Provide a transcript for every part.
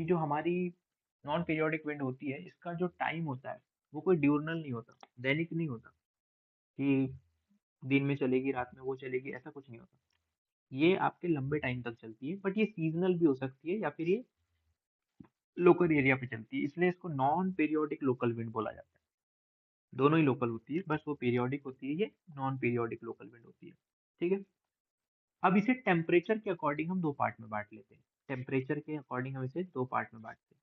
कि जो हमारी नॉन पीरियोडिक विंड होती है, इसका जो टाइम होता है वो कोई ड्यूरनल नहीं होता, दैनिक नहीं होता कि दिन में चलेगी रात में वो चलेगी, ऐसा कुछ नहीं होता। ये आपके लंबे टाइम तक चलती है, बट ये सीजनल भी हो सकती है या फिर ये लोकल एरिया पे चलती है, इसलिए इसको नॉन पीरियोडिक लोकल विंड बोला जाता है। दोनों ही लोकल होती है, बस वो पीरियोडिक होती है, ये नॉन पीरियोडिक लोकल विंड होती है। ठीक है। अब इसे टेम्परेचर के अकॉर्डिंग हम दो पार्ट में बांट लेते हैं। टेम्परेचर के अकॉर्डिंग हम इसे दो पार्ट में बांटते हैं।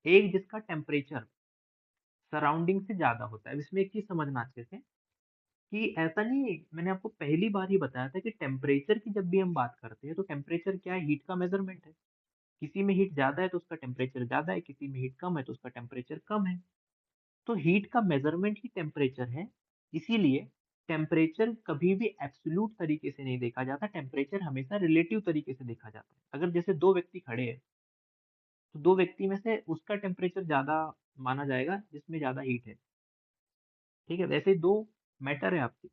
एक जिसका टेम्परेचर सराउंडिंग से ज्यादा होता है। अब इसमें एक चीज समझना अच्छे से कि ऐसा नहीं है, मैंने आपको पहली बार ही बताया था कि टेम्परेचर की जब भी हम बात करते हैं तो टेम्परेचर क्या है, हीट का मेजरमेंट है। किसी में हीट ज्यादा है तो उसका टेम्परेचर ज्यादा है, किसी में हीट कम है तो उसका टेम्परेचर कम है। तो हीट का मेजरमेंट ही टेम्परेचर है। इसीलिए टेम्परेचर कभी भी एब्सोल्यूट तरीके से नहीं देखा जाता, टेम्परेचर हमेशा रिलेटिव तरीके से देखा जाता है। अगर जैसे दो व्यक्ति खड़े हैं तो दो व्यक्ति में से उसका टेम्परेचर ज्यादा माना जाएगा जिसमें ज्यादा हीट है। ठीक है, वैसे ही दो मैटर है आपके,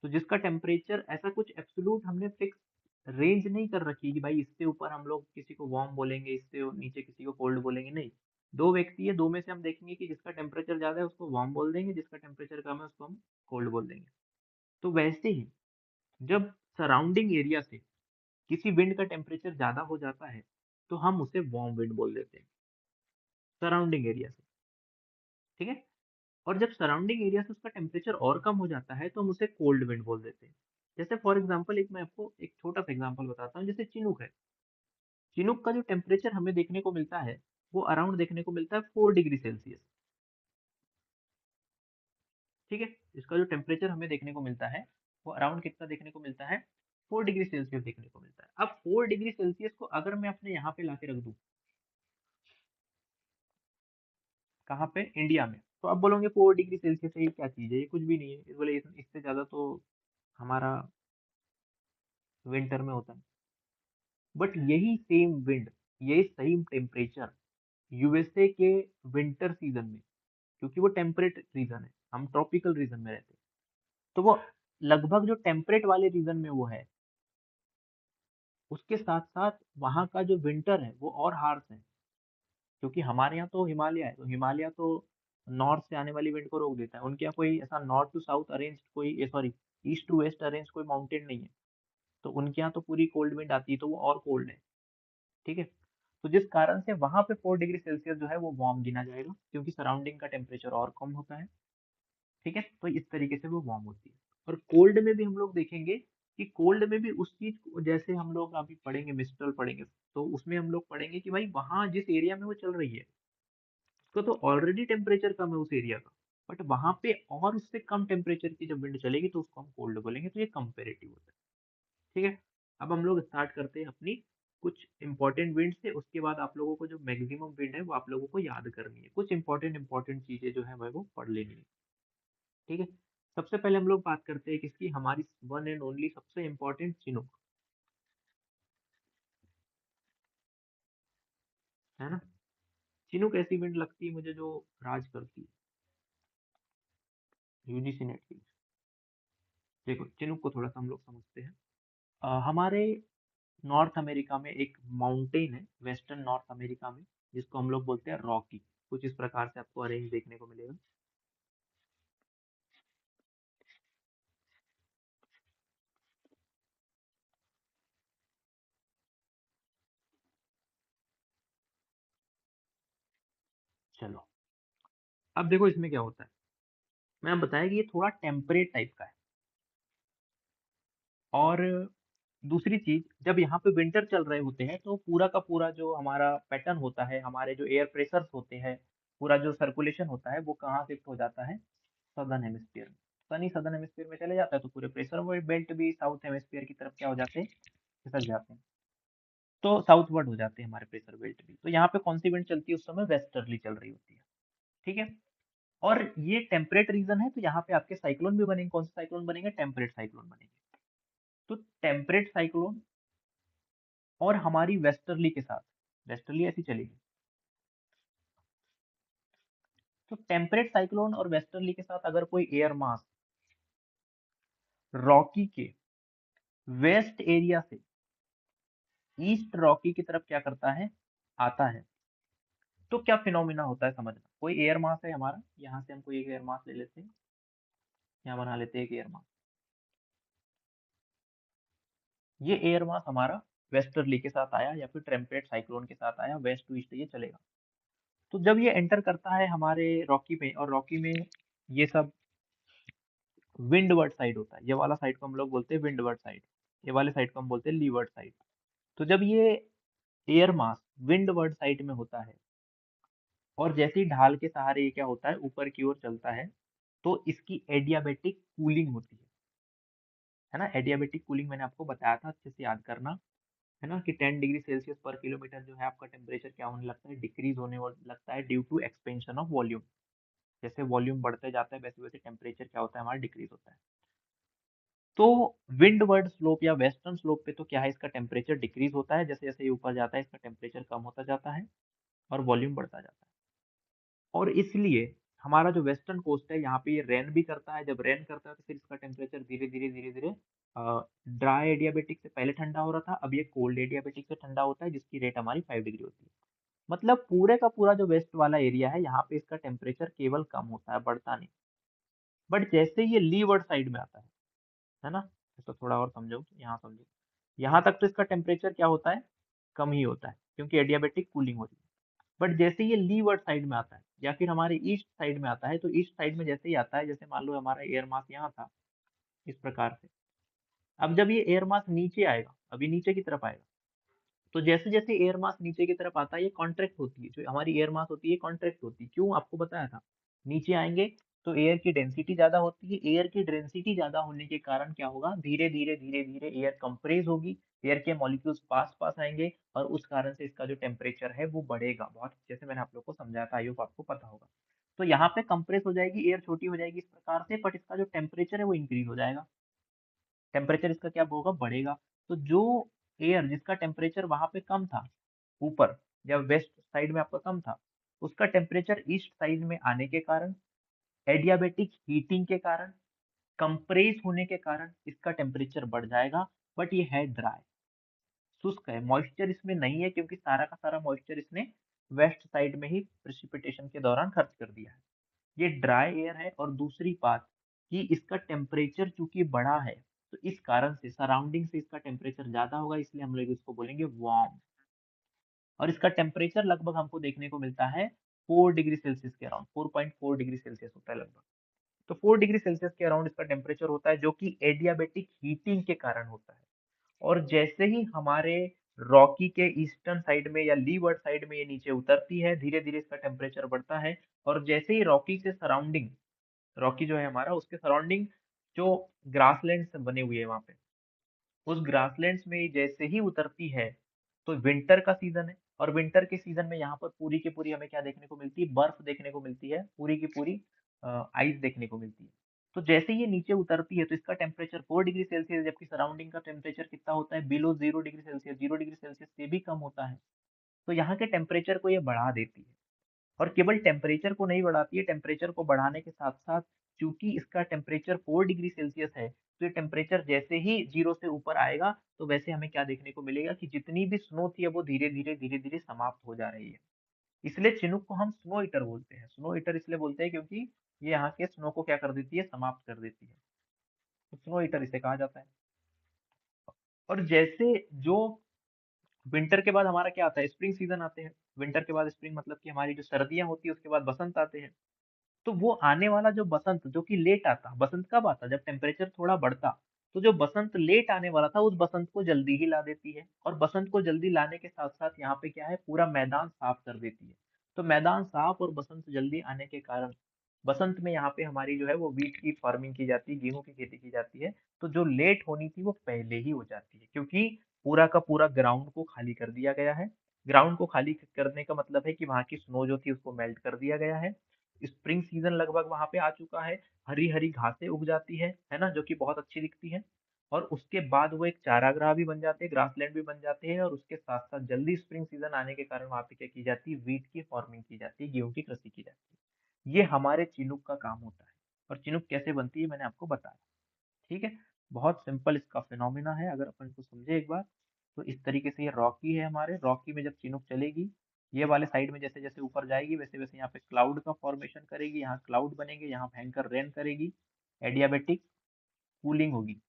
तो जिसका टेम्परेचर ऐसा कुछ एब्सोल्यूट हमने फिक्स रेंज नहीं कर रखी कि भाई इससे ऊपर हम लोग किसी को वार्म बोलेंगे, इससे नीचे किसी को कोल्ड बोलेंगे, नहीं। दो व्यक्ति है, दो में से हम देखेंगे कि जिसका टेम्परेचर ज्यादा है उसको वार्म बोल देंगे, जिसका टेम्परेचर कम है उसको हम कोल्ड बोल देंगे। तो वैसे ही जब सराउंडिंग एरिया से किसी विंड का टेम्परेचर ज्यादा हो जाता है तो हम उसे वार्म विंड बोल देते हैं, सराउंडिंग एरिया से। ठीक है। और जब सराउंडिंग एरिया से उसका टेम्परेचर और कम हो जाता है तो हम उसे कोल्ड विंड बोल देते हैं। जैसे फॉर एग्जांपल एक मैं आपको एक छोटा सा एग्जांपल बताता हूँ, जैसे चिनूक है। चिनूक का जो टेम्परेचर हमें देखने को मिलता है वो अराउंड देखने को मिलता है 4 डिग्री सेल्सियस। ठीक है। इसका जो टेम्परेचर हमें देखने को मिलता है वो अराउंड कितना देखने को मिलता है, 4 डिग्री सेल्सियस देखने को मिलता है। अब 4 डिग्री सेल्सियस को अगर मैं अपने यहाँ पे लाके रख दूँ, कहाँ पे, इंडिया में, तो आप बोलोगे 4 डिग्री सेल्सियस है, ये क्या चीज़ है, ये कुछ भी नहीं है। बोले इससे ज़्यादा तो हमारा विंटर में होता है। बट यही सेम विंड, यही सेम टेम्परेचर यूएसए के विंटर सीजन में, क्योंकि वो टेम्परेट रीजन है, हम ट्रॉपिकल रीजन में रहते हैं, तो वो लगभग जो टेम्परेट वाले रीजन में वो है, उसके साथ साथ वहाँ का जो विंटर है वो और हार्श है। क्योंकि हमारे यहाँ तो हिमालय है, तो हिमालय तो नॉर्थ से आने वाली विंड को रोक देता है। उनके यहाँ कोई ऐसा नॉर्थ टू साउथ अरेंज कोई, sorry, east to waste arrange कोई माउंटेन नहीं है, तो उनके यहाँ तो पूरी कोल्ड विंड आती है, तो वो और कोल्ड है। ठीक है। तो जिस कारण से वहां पे 4 डिग्री सेल्सियस जो है वो वार्म गिना जाएगा, क्योंकि सराउंडिंग का टेम्परेचर और कम होता है। ठीक है। तो इस तरीके से वो वार्म होती है। और कोल्ड में भी हम लोग देखेंगे कि कोल्ड में भी उस चीज को, जैसे हम लोग अभी पढ़ेंगे, मिस्ट्रल पढ़ेंगे, तो उसमें हम लोग पढ़ेंगे कि भाई वहां जिस एरिया में वो चल रही है उसका तो ऑलरेडी टेम्परेचर कम है उस एरिया का, बट वहां पे और उससे कम टेम्परेचर की जब विंड चलेगी तो उसको हम कोल्ड बोलेंगे। तो ये कंपेरेटिव होता है। ठीक है। अब हम लोग स्टार्ट करते हैं अपनी कुछ इंपॉर्टेंट विंड से, उसके बाद आप लोगों को जो मैक्सिमम विंड है वो आप लोगों को याद करनी है, कुछ इंपॉर्टेंट चीजें जो है वो पढ़ लेनी है। ठीक है। सबसे पहले हम लोग बात करते हैं किसकी, हमारी वन एंड ओनली सबसे इंपॉर्टेंट चिनूक, है ना। चिनूक ऐसी विंड लगती है मुझे जो राज करती है यूजीसी नेट की। देखो चिनूक को थोड़ा सा हम लोग समझते हैं। हमारे नॉर्थ अमेरिका में एक माउंटेन है, वेस्टर्न नॉर्थ अमेरिका में, जिसको हम लोग बोलते हैं रॉकी। कुछ इस प्रकार से आपको अरेंज देखने को मिलेगा। चलो, अब देखो इसमें क्या होता है। मैं बताया कि ये थोड़ा टेम्परेट टाइप का है। और दूसरी चीज, जब यहाँ पे विंटर चल रहे होते हैं तो पूरा का पूरा जो हमारा पैटर्न होता है, हमारे जो एयर प्रेशर्स होते हैं, पूरा जो सर्कुलेशन होता है वो कहाँ शिफ्ट हो जाता है, सदर्न हेमिस्फीयर में। सनी सदर्न हेमिस्फीयर में चले जाता है, तो पूरे प्रेशर वो बेल्ट भी साउथ हेमिस्फीयर की तरफ क्या हो जाते हैं, खिसक जाते हैं। तो साउथवर्ड हो जाते हैं हमारे प्रेशर बेल्ट भी। तो यहाँ पे कौन सी विंड चलती है उस समय, वेस्टर्ली चल रही होती है। ठीक है। और ये टेम्परेट रीजन है, तो यहाँ पे आपके साइक्लोन भी बनेंगे। कौन से साइक्लोन बनेंगे, टेम्परेट साइक्लोन बनेंगे। तो टेम्परेट साइक्लोन और हमारी वेस्टर्ली के साथ, वेस्टर्ली ऐसी चलेगी, तो टेम्परेट साइक्लोन और वेस्टर्ली के साथ अगर कोई एयर मास रॉकी के वेस्ट एरिया से ईस्ट रॉकी की तरफ क्या करता है, आता है तो क्या फिनोमिना होता है समझना। कोई एयर मास है हमारा, यहाँ से हम कोई एक एयर मास ले लेते हैं, यहाँ बना लेते हैं एक एयर मास। ये एयर मास हमारा वेस्टर्ली के साथ आया या फिर टेम्परेट साइक्लोन के साथ आया, वेस्ट टू ईस्ट ये चलेगा। तो जब ये एंटर करता है हमारे रॉकी में, और रॉकी में ये सब विंडवर्ड साइड होता है, ये वाला साइड को हम लोग बोलते हैं विंडवर्ड साइड, ये वाले साइड को हम बोलते हैं लीवर्ड साइड। तो जब ये एयर मास विंडवर्ड साइड में होता है और जैसे ही ढाल के सहारे ये क्या होता है ऊपर की ओर चलता है, तो इसकी एडियाबेटिक कूलिंग होती है ना। एडियाबेटिक कूलिंग मैंने आपको बताया था, अच्छे से याद करना, है ना, कि 10 डिग्री सेल्सियस पर किलोमीटर जो है आपका टेम्परेचर क्या होने लगता है, डिक्रीज होने लगता है due to expansion of volume. जैसे वॉल्यूम बढ़ते जाता है वैसे वैसे टेम्परेचर क्या होता है हमारा डिक्रीज होता है। तो विंडवर्ड स्लोप या वेस्टर्न स्लोप पे तो क्या है, इसका टेम्परेचर डिक्रीज होता है, जैसे जैसे ये ऊपर जाता है इसका टेम्परेचर कम होता जाता है और वॉल्यूम बढ़ता जाता है। और इसलिए हमारा जो वेस्टर्न कोस्ट है यहाँ पे ये रेन भी करता है, जब रेन करता है तो फिर इसका टेम्परेचर धीरे धीरे ड्राई एडियाबेटिक से पहले ठंडा हो रहा था, अब ये कोल्ड एडियाबेटिक से ठंडा होता है, जिसकी रेट हमारी 5 डिग्री होती है। मतलब पूरे का पूरा जो वेस्ट वाला एरिया है यहाँ पे इसका टेम्परेचर केवल कम होता है, बढ़ता नहीं। बट जैसे ये लीवर्ड साइड में आता है ना, इसको थोड़ा और समझो, यहाँ समझो, यहाँ तक तो इसका टेम्परेचर क्या होता है, कम ही होता है, क्योंकि एडियाबेटिक कूलिंग होती है। बट जैसे ये लीवर्ड साइड में आता है या फिर हमारे ईस्ट साइड में आता है, तो ईस्ट साइड में जैसे ही आता है, जैसे मान लो हमारा एयर मास यहाँ था इस प्रकार से, अब जब ये एयर मास नीचे आएगा, अभी नीचे की तरफ आएगा, तो जैसे जैसे एयर मास नीचे की तरफ आता है ये कॉन्ट्रैक्ट होती है, जो हमारी एयर मास होती है कॉन्ट्रैक्ट होती है। क्यों, आपको बताया था, नीचे आएंगे तो एयर की डेंसिटी ज्यादा होती है, एयर की डेंसिटी ज्यादा होने के कारण क्या होगा, धीरे धीरे एयर कंप्रेस होगी, एयर के मॉलिक्यूल्स पास पास आएंगे और उस कारण से इसका जो टेम्परेचर है वो बढ़ेगा। बहुत अच्छे से मैंने आप लोग को समझाया था, आई होप आपको पता होगा। तो यहाँ पे कंप्रेस हो जाएगी, एयर छोटी हो जाएगी इस प्रकार से, बट इसका जो टेम्परेचर है वो इंक्रीज हो जाएगा, टेम्परेचर इसका क्या होगा, बढ़ेगा। तो जो एयर जिसका टेम्परेचर वहां पे कम था ऊपर, या वेस्ट साइड में आपका कम था, उसका टेम्परेचर ईस्ट साइड में आने के कारण, एडियाबेटिक हीटिंग के कारण, कंप्रेस होने के कारण इसका टेम्परेचर बढ़ जाएगा। बट ये है ड्राई, शुष्क है, मॉइस्चर इसमें नहीं है, क्योंकि सारा का सारा मॉइस्चर इसने वेस्ट साइड में ही प्रेसिपिटेशन के दौरान खर्च कर दिया है। ये ड्राई एयर है। और दूसरी बात कि इसका टेम्परेचर चूंकि बड़ा है, तो इस कारण से सराउंडिंग से इसका टेम्परेचर ज्यादा होगा, इसलिए हम लोग इसको बोलेंगे वार्म। और इसका टेम्परेचर लगभग हमको देखने को मिलता है 4 डिग्री सेल्सियस के अराउंड, 4.4 डिग्री सेल्सियस होता है लगभग। तो 4 डिग्री सेल्सियस के अराउंड इसका टेम्परेचर होता है, जो कि एडियाबेटिक हीटिंग के कारण होता है। और जैसे ही हमारे रॉकी के ईस्टर्न साइड में या लीवर्ड साइड में ये नीचे उतरती है, धीरे धीरे इसका टेम्परेचर बढ़ता है। और जैसे ही रॉकी से सराउंडिंग, रॉकी जो है हमारा, उसके सराउंडिंग जो ग्रासलैंड बने हुए हैं वहां पे, उस ग्रासलैंड्स में जैसे ही उतरती है, तो विंटर का सीजन है, और विंटर के सीजन में यहाँ पर पूरी की पूरी हमें क्या देखने को मिलती है, बर्फ देखने को मिलती है, पूरी की पूरी आइस देखने को मिलती है। तो जैसे ये नीचे उतरती है तो इसका टेम्परेचर 4 डिग्री सेल्सियस, जबकि सराउंडिंग का टेम्परेचर कितना होता है, below 0 degree Celsius, 0 degree Celsius से भी कम होता है। तो यहाँ के टेम्परेचर को ये बढ़ा देती है। और केवल टेम्परेचर को नहीं बढ़ाती है, टेम्परेचर को बढ़ाने के साथ साथ, चूंकि इसका टेम्परेचर 4 डिग्री सेल्सियस है, तो ये टेम्परेचर जैसे ही जीरो से ऊपर आएगा, तो वैसे हमें क्या देखने को मिलेगा कि जितनी भी स्नो थी वो धीरे धीरे समाप्त हो जा रही है। इसलिए चिनुक को हम स्नो ईटर बोलते हैं। स्नो ईटर इसलिए बोलते हैं क्योंकि ये यहाँ के स्नो को क्या कर देती है, समाप्त कर देती है। तो स्नो ईटर इसे कहा जाता है। और जैसे जो विंटर के बाद हमारा क्या आता है, स्प्रिंग सीजन आते हैं। विंटर के बाद स्प्रिंग मतलब कि हमारी जो सर्दियां होती है, उसके बाद बसंत आते हैं। तो वो आने वाला जो बसंत, जो कि लेट आता, बसंत कब आता, जब टेम्परेचर थोड़ा बढ़ता, तो जो बसंत लेट आने वाला था उस बसंत को जल्दी ही ला देती है। और बसंत को जल्दी लाने के साथ साथ यहाँ पे क्या है, पूरा मैदान साफ कर देती है। तो मैदान साफ और बसंत जल्दी आने के कारण बसंत में यहाँ पे हमारी जो है वो वीट की फार्मिंग की जाती है, गेहूं की खेती की जाती है। तो जो लेट होनी थी वो पहले ही हो जाती है, क्योंकि पूरा का पूरा ग्राउंड को खाली कर दिया गया है। ग्राउंड को खाली करने का मतलब है कि वहाँ की स्नो जो थी उसको मेल्ट कर दिया गया है। स्प्रिंग सीजन लगभग वहां पे आ चुका है, हरी हरी घासें उग जाती है ना, जो कि बहुत अच्छी दिखती है। और उसके बाद वो एक चारागाह भी बन जाते हैं, ग्रासलैंड भी बन जाते हैं। और उसके साथ साथ जल्दी स्प्रिंग सीजन आने के कारण वहां पे क्या की जाती है, वीट की फार्मिंग की जाती है, गेहूं की कृषि की जाती है। ये हमारे चिनुक का काम होता है। और चिनुक कैसे बनती है मैंने आपको बताया। ठीक है, बहुत सिंपल इसका फिनोमिना है, अगर अपन इसको समझे एक बार। तो इस तरीके से ये रॉकी है, हमारे रॉकी में जब चिनुक चलेगी ये वाले साइड में जैसे जैसे ऊपर जाएगी वैसे वैसे यहाँ पे क्लाउड का फॉर्मेशन करेगी, यहाँ क्लाउड बनेंगे, यहाँ भयंकर रेन करेगी, एडियाबेटिक कूलिंग होगी।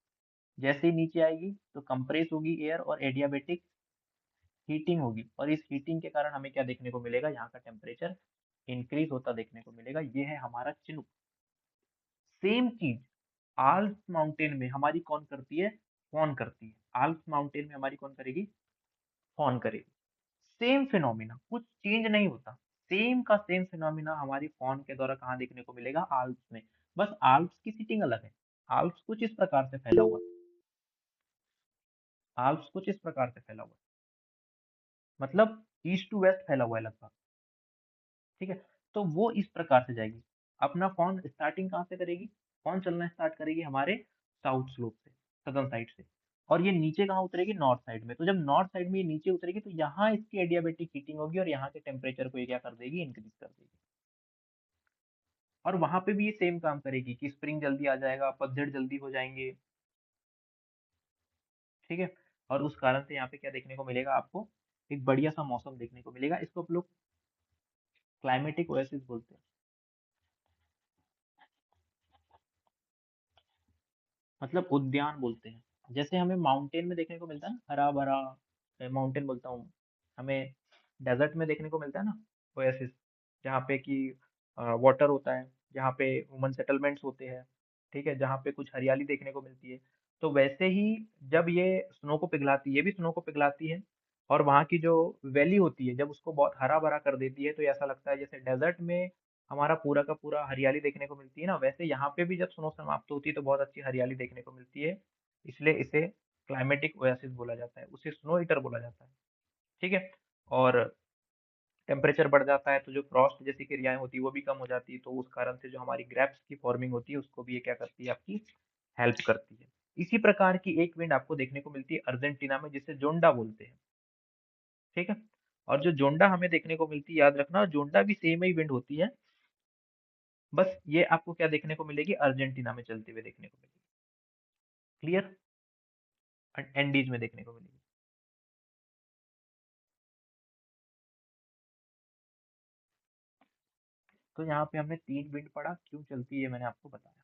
जैसे ही नीचे आएगी तो कंप्रेस होगी एयर और एडियाबेटिक हीटिंग होगी, और इस हीटिंग के कारण हमें क्या देखने को मिलेगा, यहाँ का टेम्परेचर इंक्रीज होता देखने को मिलेगा। ये है हमारा चिनूक। सेम चीज आल्प्स माउंटेन में हमारी कौन करती है, फॉन करती है। आल्प्स माउंटेन में हमारी कौन करेगी, फॉन करेगी। सेम फिनोमिना, कुछ चेंज नहीं होता, सेम का सेम फिनोमिना हमारी फॉन के द्वारा कहाँ देखने को मिलेगा, आल्प्स में। बस आल्प्स की सीटिंग अलग है। आल्प्स कुछ इस प्रकार से फैला हुआ है, आल्प्स कुछ इस प्रकार से फैला हुआ है, मतलब ईस्ट टू वेस्ट फैला हुआ है लगभग। ठीक है, तो वो इस प्रकार से जाएगी। अपना फॉन स्टार्टिंग कहाँ से करेगी, फॉन चलना स्टार्ट करेगी हमारे साउथ स्लोप से, सदर्न साइड से, और ये नीचे कहाँ उतरेगी, नॉर्थ साइड में। तो जब नॉर्थ साइड में ये नीचे उतरेगी तो यहाँ इसकी एडियाबेटिक हीटिंग होगी और यहाँ के टेम्परेचर को ये क्या कर देगी, इंक्रीज कर देगी। और वहां पे भी ये सेम काम करेगी कि स्प्रिंग जल्दी आ जाएगा, पतझड़ जल्दी हो जाएंगे। ठीक है, और उस कारण से यहाँ पे क्या देखने को मिलेगा आपको, एक बढ़िया सा मौसम देखने को मिलेगा। इसको आप लोग क्लाइमेटिक ओएसिस बोलते हैं, मतलब उद्यान बोलते हैं। जैसे हमें माउंटेन में देखने को मिलता है ना हरा भरा, माउंटेन बोलता हूँ, हमें डेजर्ट में देखने को मिलता है ना ओएसिस, जहाँ पे कि वाटर होता है, जहाँ पे ह्यूमन सेटलमेंट्स होते हैं। ठीक है, जहाँ पे कुछ हरियाली देखने को मिलती है। तो वैसे ही जब ये स्नो को पिघलाती है, ये भी स्नो को पिघलाती है, और वहाँ की जो वैली होती है जब उसको बहुत हरा भरा कर देती है, तो ऐसा लगता है जैसे डेजर्ट में हमारा पूरा का पूरा हरियाली देखने को मिलती है ना, वैसे यहाँ पे भी जब स्नो समाप्त होती है तो बहुत अच्छी हरियाली देखने को मिलती है। इसलिए इसे क्लाइमेटिक ओएसिस बोला जाता है, उसे स्नो ईटर बोला जाता है। ठीक है, और टेम्परेचर बढ़ जाता है तो जो फ्रॉस्ट जैसी क्रियाएं होती है वो भी कम हो जाती है, तो उस कारण से जो हमारी ग्रेप्स की फॉर्मिंग होती है उसको भी ये क्या करती है, आपकी हेल्प करती है। इसी प्रकार की एक विंड आपको देखने को मिलती है अर्जेंटीना में, जिसे जोंडा बोलते हैं। ठीक है, और जो जोंडा हमें देखने को मिलती है, याद रखना जोंडा भी सेम ही विंड होती है, बस ये आपको क्या देखने को मिलेगी, अर्जेंटीना में चलते हुए देखने को मिलेगी। क्लियर, एंडीज में देखने को मिलेगी। तो यहाँ पे हमने तीन विंड पढ़ा, क्यों चलती है ये मैंने आपको बताया।